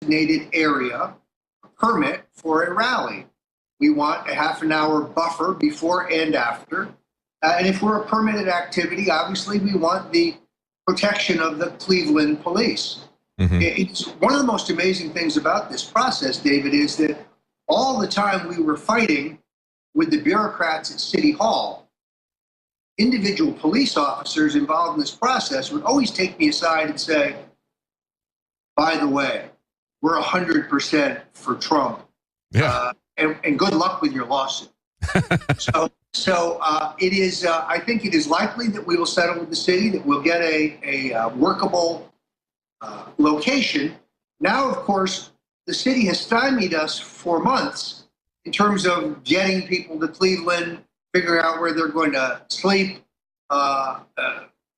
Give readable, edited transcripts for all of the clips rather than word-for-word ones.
designated area a permit for a rally. We want a half an hour buffer before and after. And if we're a permitted activity, obviously we want the protection of the Cleveland police. Mm-hmm. It's one of the most amazing things about this process, David, is that all the time we were fighting with the bureaucrats at City Hall, individual police officers involved in this process would always take me aside and say, by the way, we're 100% for Trump. Yeah. And good luck with your lawsuit. So it is. I think it is likely that we will settle with the city, that we'll get a workable location. Now, of course, the city has stymied us for months in terms of getting people to Cleveland, figuring out where they're going to sleep,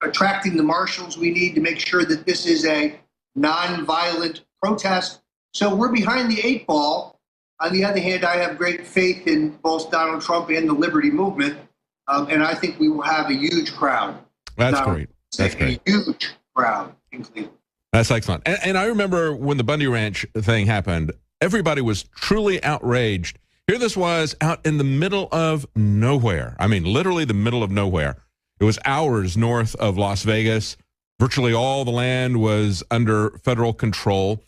attracting the marshals we need to make sure that this is a nonviolent protest. So we're behind the 8 ball. On the other hand, I have great faith in both Donald Trump and the Liberty Movement, and I think we will have a huge crowd. That's great. That's great. A huge crowd in Cleveland. That's excellent. And I remember when the Bundy Ranch thing happened, everybody was truly outraged. Here this was out in the middle of nowhere. I mean, literally the middle of nowhere. It was hours north of Las Vegas. Virtually all the land was under federal control.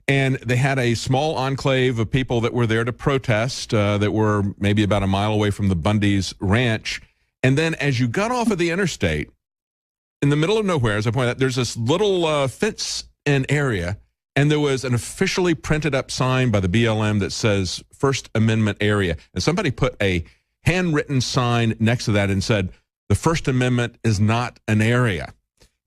And they had a small enclave of people that were there to protest that were maybe about a mile away from the Bundy's ranch. And then as you got off of the interstate, in the middle of nowhere, as I pointed out, there's this little fence-in area, and there was an officially printed up sign by the BLM that says First Amendment area. And somebody put a handwritten sign next to that and said, the First Amendment is not an area.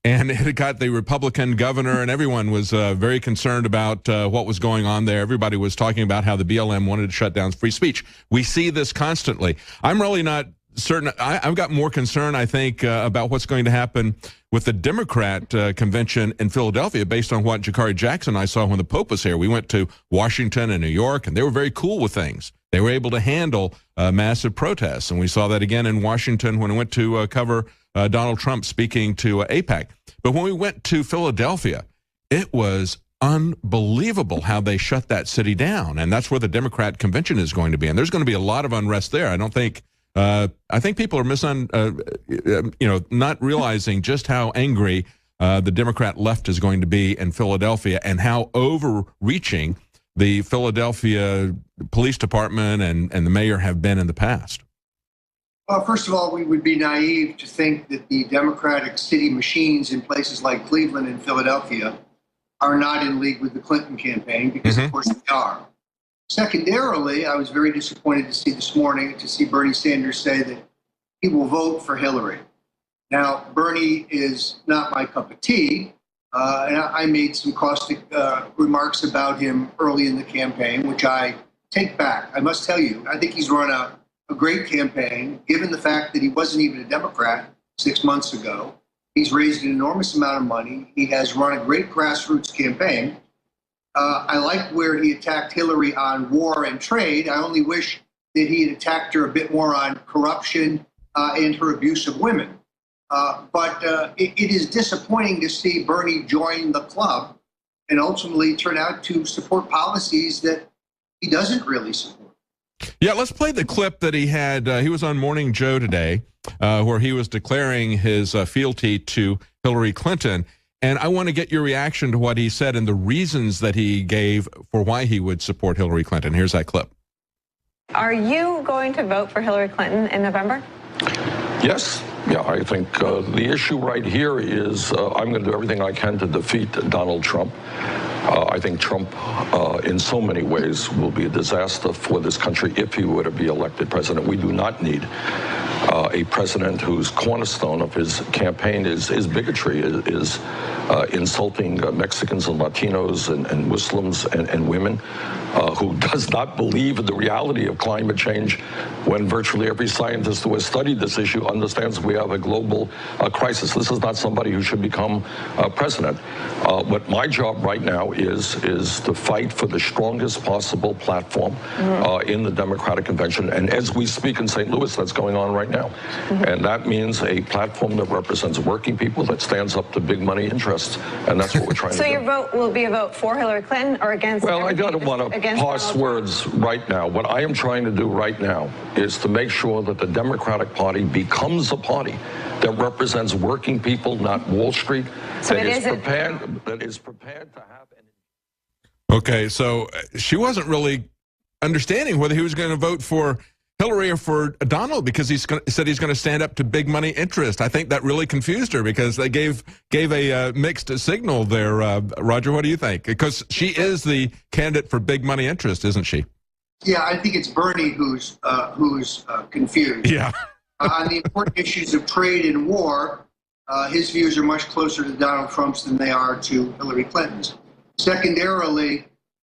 And it got the Republican governor, and everyone was very concerned about what was going on there. Everybody was talking about how the BLM wanted to shut down free speech. We see this constantly. I'm really not certain. I've got more concern, I think, about what's going to happen with the Democrat convention in Philadelphia based on what Jakari Jackson and I saw when the Pope was here. We went to Washington and New York, and they were very cool with things. They were able to handle massive protests, and we saw that again in Washington when we went to cover Donald Trump speaking to AIPAC. But when we went to Philadelphia, it was unbelievable how they shut that city down, and that's where the Democrat convention is going to be. And there's going to be a lot of unrest there. I don't think. I think people are not realizing just how angry the Democrat left is going to be in Philadelphia, and how overreaching the Philadelphia Police Department and the mayor have been in the past. Well, first of all, we would be naive to think that the Democratic city machines in places like Cleveland and Philadelphia are not in league with the Clinton campaign, because of course they are. Secondarily, I was very disappointed to see this morning, to see Bernie Sanders say that he will vote for Hillary. Now, Bernie is not my cup of tea, and I made some caustic remarks about him early in the campaign, which I take back. I must tell you, I think he's run a great campaign, given the fact that he wasn't even a Democrat 6 months ago. He's raised an enormous amount of money. He has run a great grassroots campaign. I like where he attacked Hillary on war and trade. I only wish that he had attacked her a bit more on corruption and her abuse of women. But it is disappointing to see Bernie join the club and ultimately turn out to support policies that he doesn't really support. Yeah, let's play the clip that he had. He was on Morning Joe today, where he was declaring his fealty to Hillary Clinton. And I want to get your reaction to what he said and the reasons that he gave for why he would support Hillary Clinton. Here's that clip. Are you going to vote for Hillary Clinton in November? Yes. Yeah, I think the issue right here is I'm going to do everything I can to defeat Donald Trump. I think Trump, in so many ways, will be a disaster for this country if he were to be elected president. We do not need a president whose cornerstone of his campaign is bigotry, is insulting Mexicans and Latinos and Muslims and women, who does not believe in the reality of climate change, when virtually every scientist who has studied this issue understands we have a global crisis. This is not somebody who should become president. But my job right now is to fight for the strongest possible platform in the Democratic convention. And as we speak in St. Louis, that's going on right now. And that means a platform that represents working people, that stands up to big money interests. And that's what we're trying to do. So your vote will be a vote for Hillary Clinton or against? Well, I don't want to parse words right now. What I am trying to do right now is to make sure that the Democratic Party becomes a party that represents working people, not Wall Street, so that is prepared to have an... Okay, so she wasn't really understanding whether he was going to vote for Hillary or for Donald, because he said he's going to stand up to big money interest. I think that really confused her, because they gave a mixed signal there. Roger, what do you think? Because she is the candidate for big money interest, isn't she? Yeah, I think it's Bernie who's confused. Yeah. On the important issues of trade and war, his views are much closer to Donald Trump's than they are to Hillary Clinton's. Secondarily,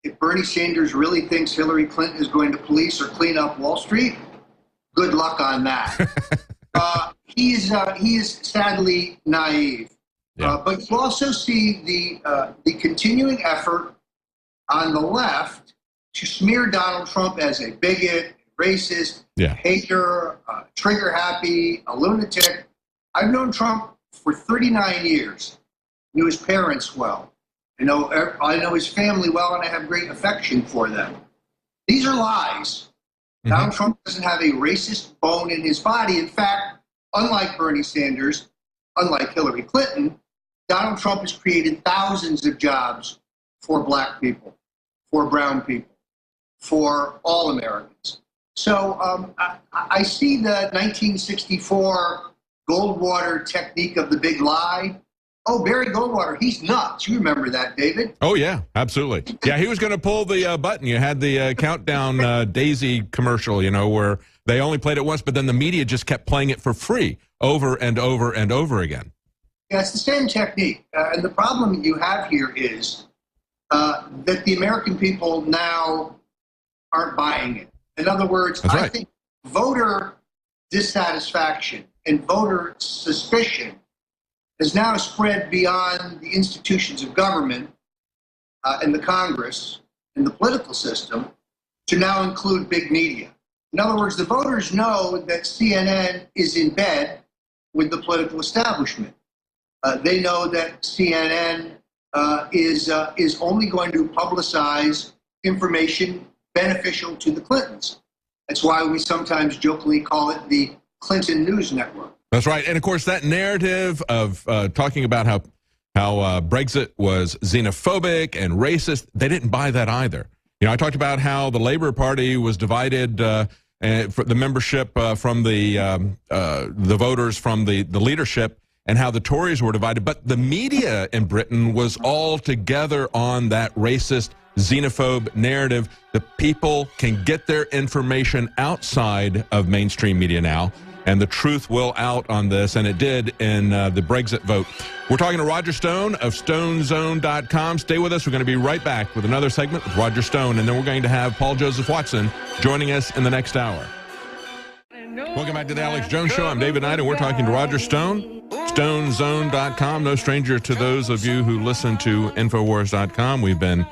if Bernie Sanders really thinks Hillary Clinton is going to police or clean up Wall Street, good luck on that. He is sadly naive. Yeah. But you also see the continuing effort on the left to smear Donald Trump as a bigot, racist, hater, trigger happy, a lunatic. I've known Trump for 39 years. Knew his parents well. I know his family well, and I have great affection for them. These are lies. Mm-hmm. Donald Trump doesn't have a racist bone in his body. In fact, unlike Bernie Sanders, unlike Hillary Clinton, Donald Trump has created thousands of jobs for black people, for brown people, for all Americans. So I see the 1964 Goldwater technique of the big lie. Oh, Barry Goldwater, he's nuts. You remember that, David? Oh, yeah, absolutely. Yeah, he was going to pull the button. You had the Countdown Daisy commercial, where they only played it once, but then the media just kept playing it for free over and over and over again. Yeah, it's the same technique. And the problem you have here is that the American people now aren't buying it. In other words, That's right. I think voter dissatisfaction and voter suspicion has now spread beyond the institutions of government and the Congress and the political system to now include big media. In other words, the voters know that CNN is in bed with the political establishment. They know that CNN is only going to publicize information beneficial to the Clintons. That's why we sometimes jokingly call it the Clinton News Network. That's right. And of course, that narrative of talking about how Brexit was xenophobic and racist, they didn't buy that either. I talked about how the Labour Party was divided, for the membership from the voters from the leadership, and how the Tories were divided. But the media in Britain was all together on that racist, xenophobe narrative. The people can get their information outside of mainstream media now, and the truth will out on this, and it did in the Brexit vote. We're talking to Roger Stone of StoneZone.com. Stay with us. We're going to be right back with another segment with Roger Stone, and then we're going to have Paul Joseph Watson joining us in the next hour. Welcome back to the Alex Jones Show. I'm David Knight, and we're talking to Roger Stone, StoneZone.com. No stranger to those of you who listen to Infowars.com. We've been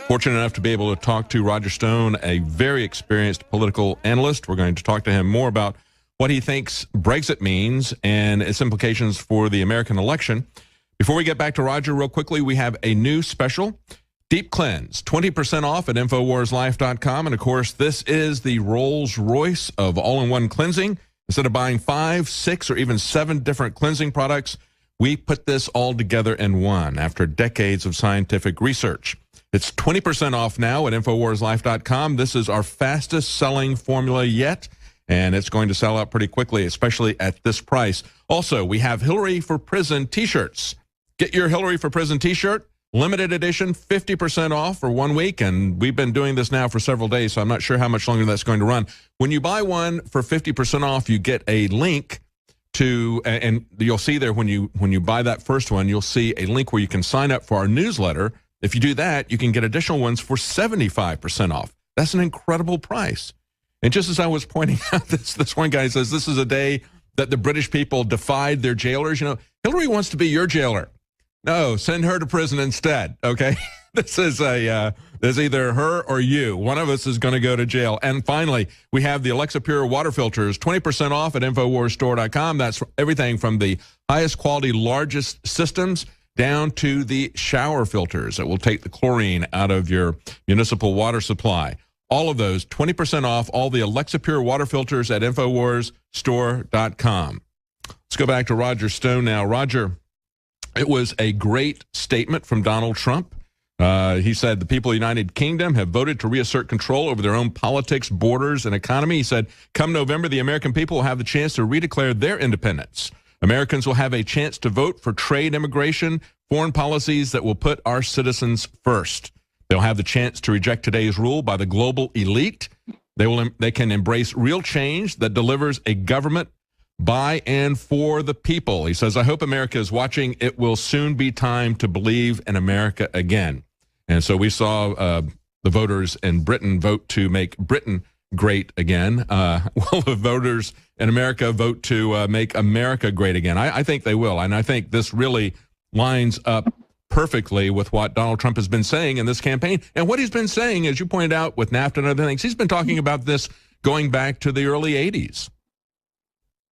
fortunate enough to be able to talk to Roger Stone, a very experienced political analyst. We're going to talk to him more about what he thinks Brexit means and its implications for the American election. Before we get back to Roger, real quickly, we have a new special, Deep Cleanse, 20% off at InfoWarsLife.com. And of course, this is the Rolls Royce of all-in-one cleansing. Instead of buying 5, 6, or even 7 different cleansing products, we put this all together in one after decades of scientific research. It's 20% off now at InfoWarsLife.com. This is our fastest selling formula yet, and it's going to sell out pretty quickly, especially at this price. Also, we have Hillary for Prison t-shirts. Get your Hillary for Prison t-shirt, limited edition, 50% off for 1 week, and we've been doing this now for several days, so I'm not sure how much longer that's going to run. When you buy one for 50% off, you get a link to, and you'll see there when you buy that first one, you'll see a link where you can sign up for our newsletter. If you do that, you can get additional ones for 75% off. That's an incredible price. And just as I was pointing out, this one guy says this is a day that the British people defied their jailers. Hillary wants to be your jailer. No, send her to prison instead. Okay, this is there's either her or you. One of us is going to go to jail. And finally, we have the Alexa Pure water filters, 20% off at InfoWarsStore.com. That's everything from the highest quality, largest systems down to the shower filters that will take the chlorine out of your municipal water supply. All of those, 20% off all the Alexa Pure water filters at InfoWarsStore.com. Let's go back to Roger Stone now. Roger, it was a great statement from Donald Trump. He said the people of the United Kingdom have voted to reassert control over their own politics, borders, and economy. He said, come November, the American people will have the chance to redeclare their independence. Americans will have a chance to vote for trade, immigration, foreign policies that will put our citizens first. They'll have the chance to reject today's rule by the global elite. They can embrace real change that delivers a government by and for the people. He says, I hope America is watching. It will soon be time to believe in America again. And so we saw the voters in Britain vote to make Britain great again. Will the voters in America vote to make America great again? I think they will. And I think this really lines up perfectly with what Donald Trump has been saying in this campaign. And what he's been saying, as you pointed out, with NAFTA and other things, he's been talking about this going back to the early 80s.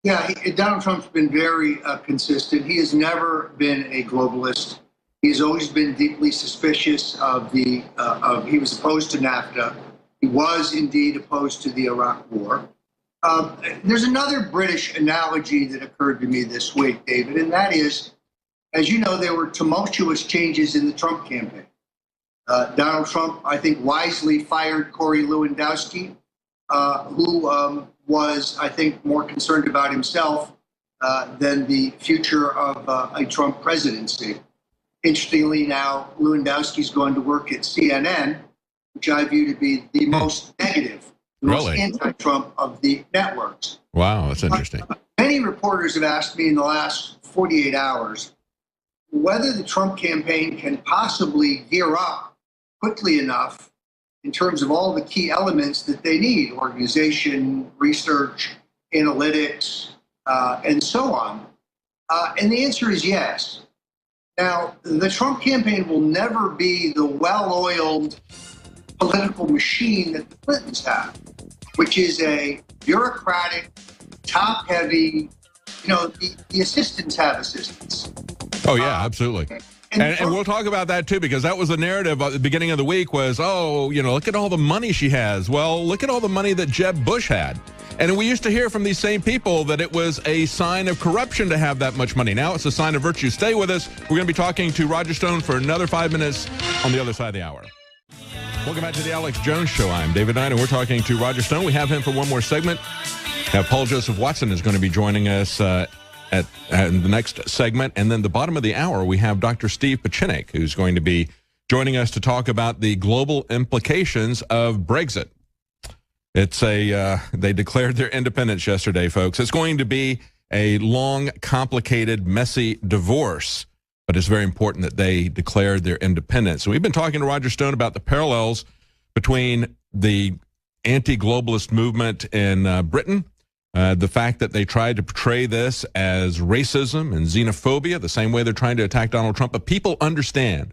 Yeah, Donald Trump's been very consistent. He has never been a globalist. He's always been deeply suspicious of he was opposed to NAFTA. He was indeed opposed to the Iraq War. There's another British analogy that occurred to me this week, David, and that is, as you know, there were tumultuous changes in the Trump campaign. Donald Trump, I think, wisely fired Corey Lewandowski, who was, I think, more concerned about himself than the future of a Trump presidency. Interestingly, now Lewandowski's going to work at CNN, which I view to be the most negative, the most anti-Trump of the networks. Wow, that's interesting. Many reporters have asked me in the last 48 hours whether the Trump campaign can possibly gear up quickly enough in terms of all the key elements that they need: organization, research, analytics, and so on. And the answer is yes. Now, the Trump campaign will never be the well-oiled political machine that the Clintons have, which is a bureaucratic, top-heavy, the assistants have assistants. Oh, yeah, absolutely. And we'll talk about that, too, because that was the narrative at the beginning of the week was, look at all the money she has. Well, look at all the money that Jeb Bush had. And we used to hear from these same people that it was a sign of corruption to have that much money. Now it's a sign of virtue. Stay with us. We're going to be talking to Roger Stone for another 5 minutes on the other side of the hour. Welcome back to the Alex Jones Show. I'm David Knight, and we're talking to Roger Stone. We have him for one more segment. Now, Paul Joseph Watson is going to be joining us at the next segment. And then the bottom of the hour, we have Dr. Steve Pieczenik, who's going to be joining us to talk about the global implications of Brexit. They declared their independence yesterday, folks. It's going to be a long, complicated, messy divorce, but it's very important that they declared their independence. So we've been talking to Roger Stone about the parallels between the anti-globalist movement in Britain, the fact that they tried to portray this as racism and xenophobia, the same way they're trying to attack Donald Trump. But people understand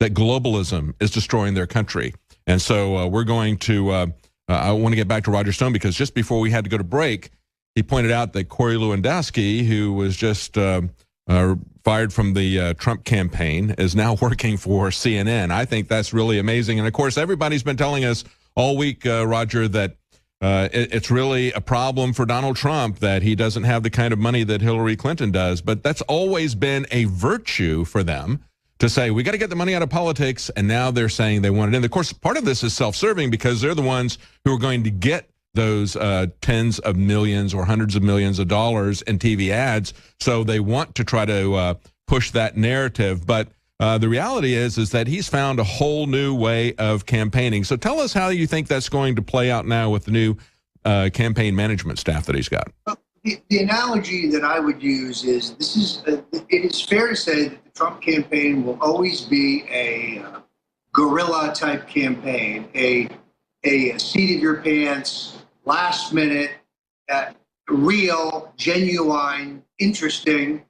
that globalism is destroying their country. And so we're going to, I want to get back to Roger Stone, because just before we had to go to break, he pointed out that Corey Lewandowski, who was just fired from the Trump campaign, is now working for CNN. I think that's really amazing. And of course, everybody's been telling us all week, Roger, that it's really a problem for Donald Trump that he doesn't have the kind of money that Hillary Clinton does. But that's always been a virtue for them to say, we got to get the money out of politics. And now they're saying they want it in. Of course, part of this is self-serving, because they're the ones who are going to get those tens of millions or hundreds of millions of dollars in TV ads. So they want to try to push that narrative. But the reality is that he's found a whole new way of campaigning. So tell us how you think that's going to play out now with the new campaign management staff that he's got. Well, the analogy that I would use is it is fair to say that the Trump campaign will always be a guerrilla type campaign, a seat of your pants, last minute, real, genuine, interesting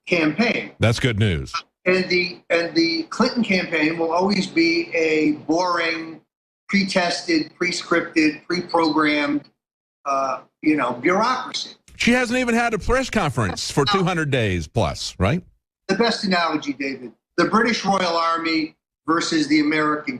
campaign. That's good news. And the Clinton campaign will always be a boring, pre-tested, pre-scripted, pre-programmed, bureaucracy. She hasn't even had a press conference for 200 days plus, right? The best analogy, David, the British Royal Army versus the American